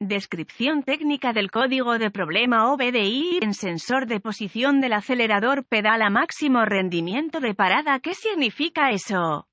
Descripción técnica del código de problema OBDI en sensor de posición del acelerador pedal a máximo rendimiento de parada. ¿Qué significa eso?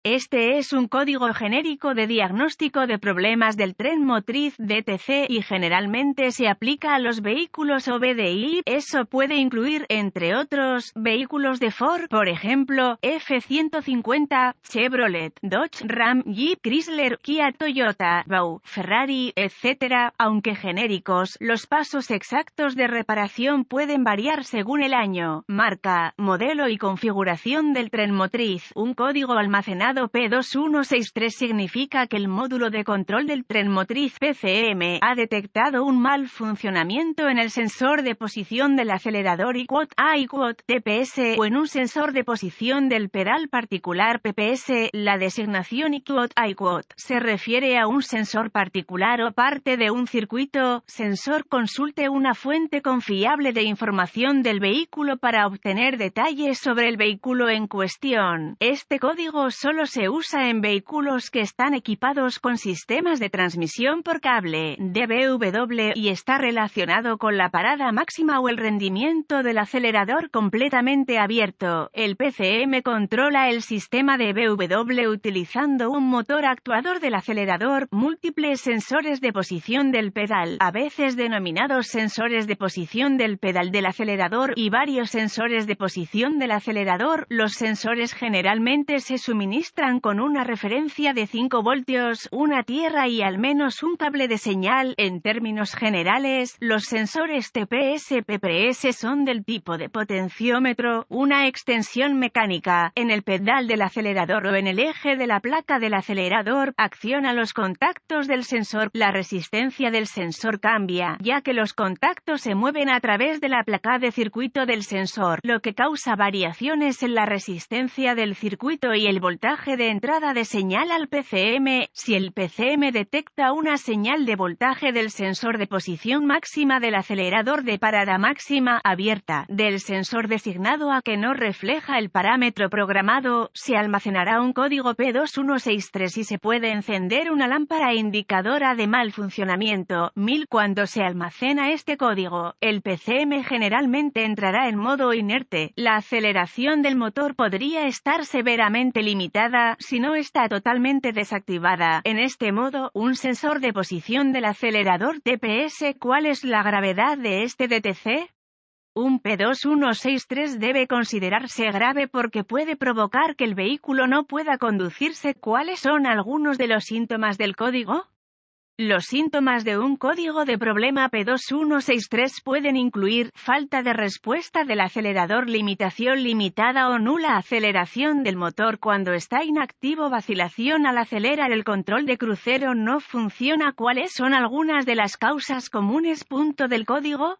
Este es un código genérico de diagnóstico de problemas del tren motriz DTC y generalmente se aplica a los vehículos OBDI. Eso puede incluir, entre otros, vehículos de Ford, por ejemplo, F-150, Chevrolet, Dodge, Ram, Jeep, Chrysler, Kia, Toyota, Bau, Ferrari, etc. Aunque genéricos, los pasos exactos de reparación pueden variar según el año, marca, modelo y configuración del tren motriz. Un código almacenado P2163 significa que el módulo de control del tren motriz PCM ha detectado un mal funcionamiento en el sensor de posición del acelerador IQOT, IQOT, TPS o en un sensor de posición del pedal particular PPS. La designación IQOT, IQOT se refiere a un sensor particular o parte de un circuito. Sensor. Consulte una fuente confiable de información del vehículo para obtener detalles sobre el vehículo en cuestión. Este código solo se usa en vehículos que están equipados con sistemas de transmisión por cable DBW y está relacionado con la parada máxima o el rendimiento del acelerador completamente abierto. El PCM controla el sistema DBW utilizando un motor actuador del acelerador, múltiples sensores de posición del pedal, a veces denominados sensores de posición del pedal del acelerador, y varios sensores de posición del acelerador. Los sensores generalmente se suministran con una referencia de 5 voltios, una tierra y al menos un cable de señal. En términos generales, los sensores TPS-PPS son del tipo de potenciómetro, una extensión mecánica, en el pedal del acelerador o en el eje de la placa del acelerador. Acciona los contactos del sensor. La resistencia del sensor cambia, ya que los contactos se mueven a través de la placa de circuito del sensor, lo que causa variaciones en la resistencia del circuito y el voltaje de entrada de señal al PCM. Si el PCM detecta una señal de voltaje del sensor de posición máxima del acelerador de parada máxima abierta del sensor designado a que no refleja el parámetro programado, se almacenará un código P2163 y se puede encender una lámpara indicadora de mal funcionamiento. Cuando se almacena este código, el PCM generalmente entrará en modo inerte. La aceleración del motor podría estar severamente limitada si no está totalmente desactivada. En este modo, un sensor de posición del acelerador TPS. ¿Cuál es la gravedad de este DTC? Un P2163 debe considerarse grave porque puede provocar que el vehículo no pueda conducirse. ¿Cuáles son algunos de los síntomas del código? Los síntomas de un código de problema P2163 pueden incluir falta de respuesta del acelerador, limitación limitada o nula aceleración del motor cuando está inactivo, vacilación al acelerar, el control de crucero no funciona. ¿Cuáles son algunas de las causas comunes? Del código.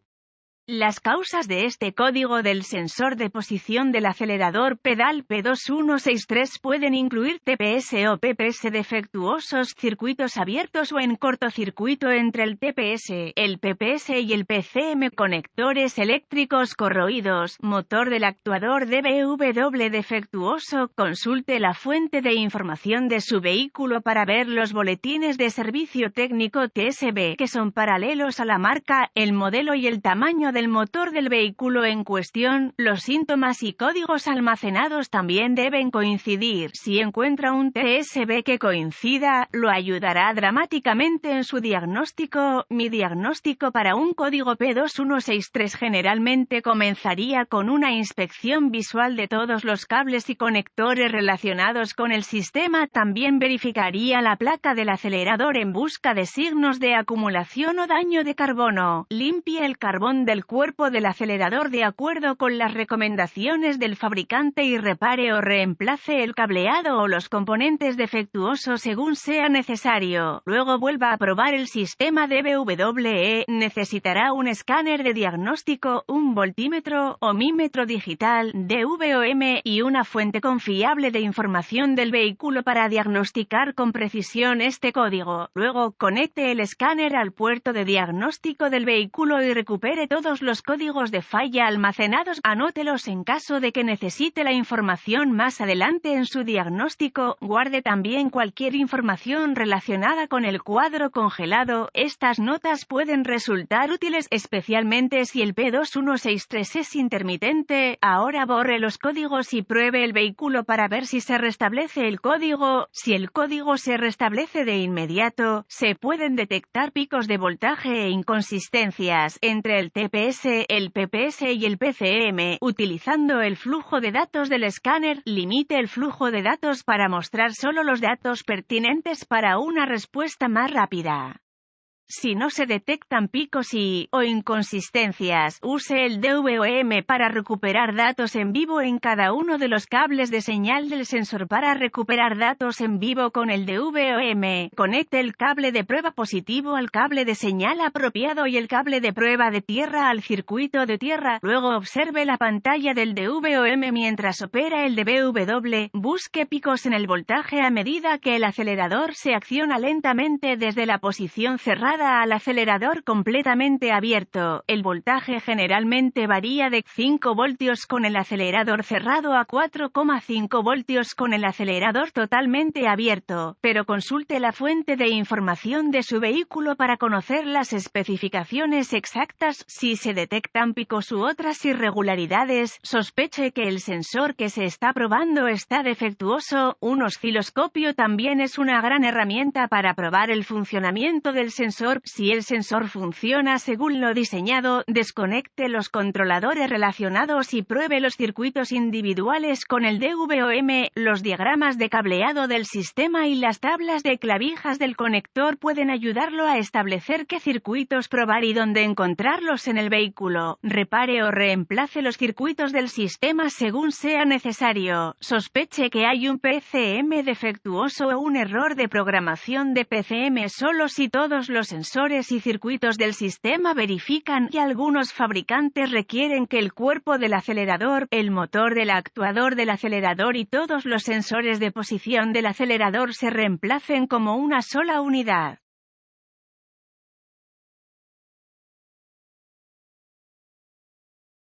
Las causas de este código del sensor de posición del acelerador pedal P2163 pueden incluir TPS o PPS defectuosos, circuitos abiertos o en cortocircuito entre el TPS, el PPS y el PCM, conectores eléctricos corroídos, motor del actuador DBW defectuoso. Consulte la fuente de información de su vehículo para ver los boletines de servicio técnico TSB que son paralelos a la marca, el modelo y el tamaño del motor del vehículo en cuestión. Los síntomas y códigos almacenados también deben coincidir. Si encuentra un TSB que coincida, lo ayudará dramáticamente en su diagnóstico. Mi diagnóstico para un código P2163 generalmente comenzaría con una inspección visual de todos los cables y conectores relacionados con el sistema. También verificaría la placa del acelerador en busca de signos de acumulación o daño de carbono. Limpie el carbón del cuerpo del acelerador de acuerdo con las recomendaciones del fabricante y repare o reemplace el cableado o los componentes defectuosos según sea necesario. Luego vuelva a probar el sistema DBWE. Necesitará un escáner de diagnóstico, un voltímetro, ohmímetro digital, DVOM y una fuente confiable de información del vehículo para diagnosticar con precisión este código. Luego, conecte el escáner al puerto de diagnóstico del vehículo y recupere todos todos los códigos de falla almacenados, anótelos en caso de que necesite la información más adelante en su diagnóstico, guarde también cualquier información relacionada con el cuadro congelado. Estas notas pueden resultar útiles, especialmente si el P2163 es intermitente. Ahora borre los códigos y pruebe el vehículo para ver si se restablece el código. Si el código se restablece de inmediato, se pueden detectar picos de voltaje e inconsistencias entre el TPS, el PPS y el PCM. Utilizando el flujo de datos del escáner, limite el flujo de datos para mostrar solo los datos pertinentes para una respuesta más rápida. Si no se detectan picos o inconsistencias, use el DVOM para recuperar datos en vivo en cada uno de los cables de señal del sensor. Para recuperar datos en vivo con el DVOM, conecte el cable de prueba positivo al cable de señal apropiado y el cable de prueba de tierra al circuito de tierra. Luego observe la pantalla del DVOM mientras opera el DVW. Busque picos en el voltaje a medida que el acelerador se acciona lentamente desde la posición cerrada al acelerador completamente abierto. El voltaje generalmente varía de 5 voltios con el acelerador cerrado a 4,5 voltios con el acelerador totalmente abierto, pero consulte la fuente de información de su vehículo para conocer las especificaciones exactas. Si se detectan picos u otras irregularidades, sospeche que el sensor que se está probando está defectuoso. Un osciloscopio también es una gran herramienta para probar el funcionamiento del sensor. Si el sensor funciona según lo diseñado, desconecte los controladores relacionados y pruebe los circuitos individuales con el DVOM. Los diagramas de cableado del sistema y las tablas de clavijas del conector pueden ayudarlo a establecer qué circuitos probar y dónde encontrarlos en el vehículo. Repare o reemplace los circuitos del sistema según sea necesario. Sospeche que hay un PCM defectuoso o un error de programación de PCM solo si todos los sensores y circuitos del sistema verifican, y algunos fabricantes requieren que el cuerpo del acelerador, el motor del actuador del acelerador y todos los sensores de posición del acelerador se reemplacen como una sola unidad.